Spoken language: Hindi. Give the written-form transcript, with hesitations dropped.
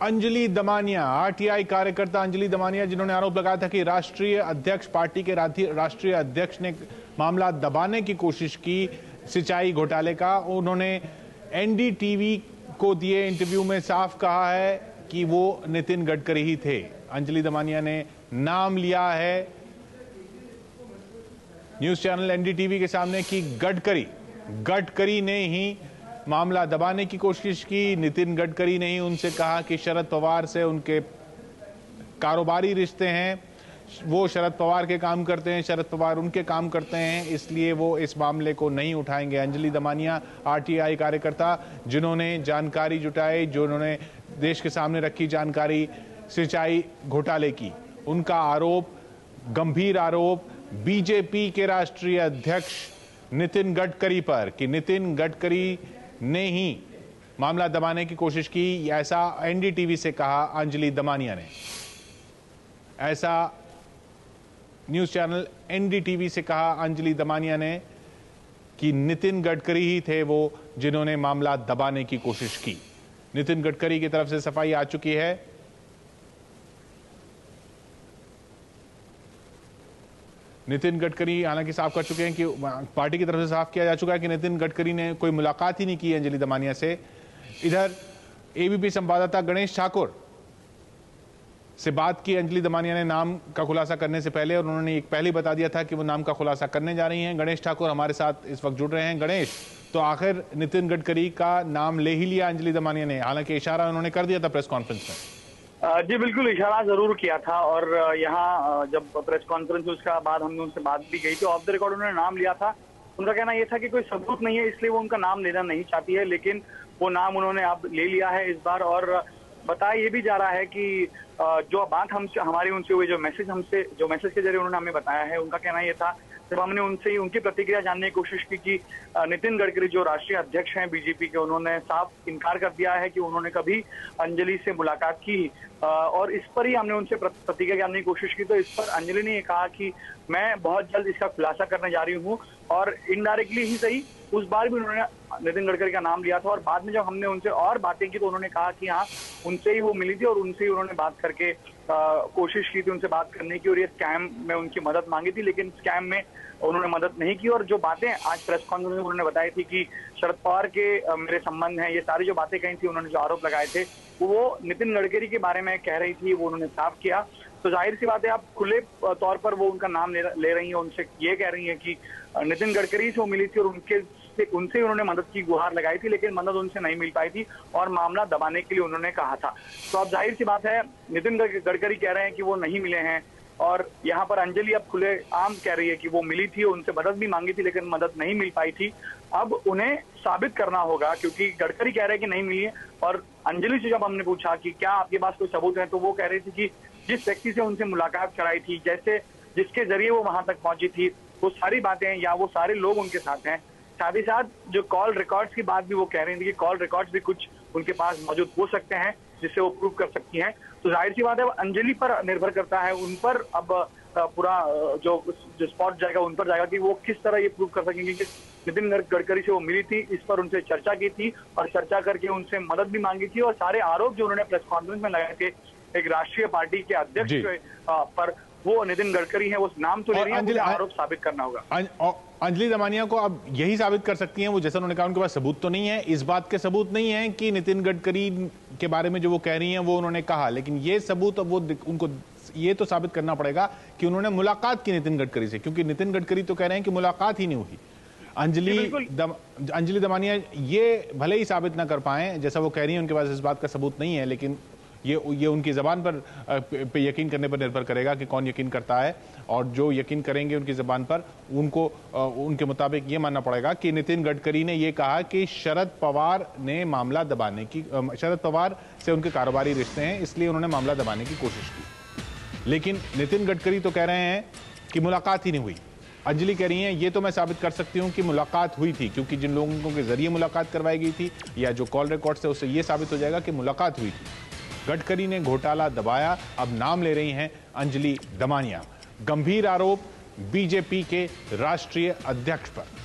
अंजलि दमानिया, आरटीआई कार्यकर्ता अंजलि दमानिया, जिन्होंने आरोप लगाया था कि राष्ट्रीय अध्यक्ष, पार्टी के राष्ट्रीय अध्यक्ष ने मामला दबाने की कोशिश की सिंचाई घोटाले का। उन्होंने एनडीटीवी को दिए इंटरव्यू में साफ कहा है कि वो नितिन गडकरी ही थे। अंजलि दमानिया ने नाम लिया है न्यूज चैनल एनडीटीवी के सामने कि गडकरी ने ही मामला दबाने की कोशिश की। नितिन गडकरी ने ही उनसे कहा कि शरद पवार से उनके कारोबारी रिश्ते हैं, वो शरद पवार के काम करते हैं, शरद पवार उनके काम करते हैं, इसलिए वो इस मामले को नहीं उठाएंगे। अंजलि दमानिया आरटीआई कार्यकर्ता, जिन्होंने जानकारी जुटाई, जिन्होंने देश के सामने रखी जानकारी सिंचाई घोटाले की, उनका आरोप, गंभीर आरोप बीजेपी के राष्ट्रीय अध्यक्ष नितिन गडकरी पर कि नितिन गडकरी ने ही मामला दबाने की कोशिश की। ऐसा एनडीटीवी से कहा अंजलि दमानिया ने, ऐसा न्यूज चैनल एनडीटीवी से कहा अंजलि दमानिया ने कि नितिन गडकरी ही थे वो जिन्होंने मामला दबाने की कोशिश की। नितिन गडकरी की तरफ से सफाई आ चुकी है। नितिन गडकरी हालांकि साफ कर चुके हैं कि पार्टी की तरफ से साफ किया जा चुका है कि नितिन गडकरी ने कोई मुलाकात ही नहीं की अंजलि दमानिया से। इधर एबीपी संवाददाता गणेश ठाकुर से बात की अंजलि दमानिया ने नाम का खुलासा करने से पहले, और उन्होंने एक पहले बता दिया था कि वो नाम का खुलासा करने जा रही हैं। गणेश ठाकुर हमारे साथ इस वक्त जुड़ रहे हैं। गणेश, तो आखिर नितिन गडकरी का नाम ले ही लिया अंजलि दमानिया ने, हालांकि इशारा उन्होंने कर दिया था प्रेस कॉन्फ्रेंस में। जी बिल्कुल, इशारा जरूर किया था। और यहाँ जब प्रेस कॉन्फ्रेंस उसका बाद हमने उनसे बात भी की, तो ऑफ द रिकॉर्ड उन्होंने नाम लिया था। उनका कहना यह था कि कोई सबूत नहीं है, इसलिए वो उनका नाम लेना नहीं चाहती है, लेकिन वो नाम उन्होंने अब ले लिया है इस बार। और बताया ये भी जा रहा है कि जो बात हमारी उनसे हुई, जो मैसेज के जरिए उन्होंने हमें बताया है, उनका कहना यह था जब हमने उनसे उनकी प्रतिक्रिया जानने की कोशिश की कि नितिन गडकरी जो राष्ट्रीय अध्यक्ष हैं बीजेपी के, उन्होंने साफ इनकार कर दिया है कि उन्होंने कभी अंजलि से मुलाकात की। और इस पर ही हमने उनसे प्रतिक्रिया जानने की कोशिश की, तो इस पर अंजलि ने ये कहा कि मैं बहुत जल्द इसका खुलासा करने जा रही हूँ। और इनडायरेक्टली ही सही, उस बार भी उन्होंने नितिन गडकरी का नाम लिया था। और बाद में जब हमने उनसे और बातें की तो उन्होंने कहा कि हाँ, उनसे ही वो मिली थी और उनसे ही उन्होंने बात करके कोशिश की थी उनसे बात करने की, और ये स्कैम में उनकी मदद मांगी थी, लेकिन स्कैम में उन्होंने मदद नहीं की। और जो बातें आज प्रेस कॉन्फ्रेंस में उन्होंने बताई थी कि शरद पवार के मेरे संबंध हैं, ये सारी जो बातें कही थी, उन्होंने जो आरोप लगाए थे वो नितिन गडकरी के बारे में कह रही थी, वो उन्होंने साफ किया। तो जाहिर सी बात है, आप खुले तौर पर वो उनका नाम ले रही हैं, उनसे ये कह रही हैं कि नितिन गडकरी से वो मिली थी और उनसे उन्होंने मदद की गुहार लगाई थी, लेकिन मदद उनसे नहीं मिल पाई थी और मामला दबाने के लिए उन्होंने कहा था। तो अब जाहिर सी बात है, नितिन गडकरी कह रहे हैं कि वो नहीं मिले हैं, और यहाँ पर अंजलि अब खुले आम कह रही है कि वो मिली थी, उनसे मदद भी मांगी थी, लेकिन मदद नहीं मिल पाई थी। अब उन्हें साबित करना होगा, क्योंकि गडकरी कह रहे हैं कि नहीं मिली है। और अंजलि से जब हमने पूछा कि क्या आपके पास कोई सबूत है, तो वो कह रही थी कि जिस व्यक्ति से उनसे मुलाकात कराई थी, जिसके जरिए वो वहां तक पहुंची थी, वो सारी बातें या वो सारे लोग उनके साथ हैं। साथ ही साथ जो कॉल रिकॉर्ड्स की बात भी वो कह रही थी कि कॉल रिकॉर्ड्स भी कुछ उनके पास मौजूद हो सकते हैं जिससे वो प्रूव कर सकती हैं। तो जाहिर सी बात है, अंजलि पर निर्भर करता है, उन पर अब पूरा जो स्पॉट जाएगा उन पर जाएगा कि वो किस तरह ये प्रूव कर सकेंगे कि नितिन गडकरी से वो मिली थी। इस पर उनसे चर्चा की थी और चर्चा करके उनसे मदद भी मांगी थी, और सारे आरोप जो उन्होंने प्रेस कॉन्फ्रेंस में लगाए थे एक राष्ट्रीय पार्टी के अध्यक्ष पर, वो नितिन गडकरी है, वो नाम तो ले रही है, आरोप साबित करना होगा। अंजलि दमानिया को अब यही साबित कर सकती हैं वो, जैसा उन्होंने कहा उनके पास सबूत तो नहीं है, इस बात के सबूत नहीं है कि नितिन गडकरी के बारे में जो वो कह रही हैं वो उन्होंने कहा, लेकिन ये सबूत अब वो उनको ये तो साबित करना पड़ेगा कि उन्होंने मुलाकात की नितिन गडकरी से, क्योंकि नितिन गडकरी तो कह रहे हैं कि मुलाकात ही नहीं हुई। अंजलि दमानिया ये भले ही साबित ना कर पाए, जैसा वो कह रही है उनके पास इस बात का सबूत नहीं है, लेकिन ये उनकी जबान पर यकीन करने पर निर्भर करेगा कि कौन यकीन करता है, और जो यकीन करेंगे उनकी जबान पर, उनको उनके मुताबिक ये मानना पड़ेगा कि नितिन गडकरी ने ये कहा कि शरद पवार ने मामला दबाने की, शरद पवार से उनके कारोबारी रिश्ते हैं, इसलिए उन्होंने मामला दबाने की कोशिश की। लेकिन नितिन गडकरी तो कह रहे हैं कि मुलाकात ही नहीं हुई। अंजलि कह रही हैं ये तो मैं साबित कर सकती हूं कि मुलाकात हुई थी, क्योंकि जिन लोगों के जरिए मुलाकात करवाई गई थी या जो कॉल रिकॉर्ड से उससे ये साबित हो जाएगा कि मुलाकात हुई थी। गडकरी ने घोटाला दबाया, अब नाम ले रही हैं अंजलि दमानिया। गंभीर आरोप बीजेपी के राष्ट्रीय अध्यक्ष पर।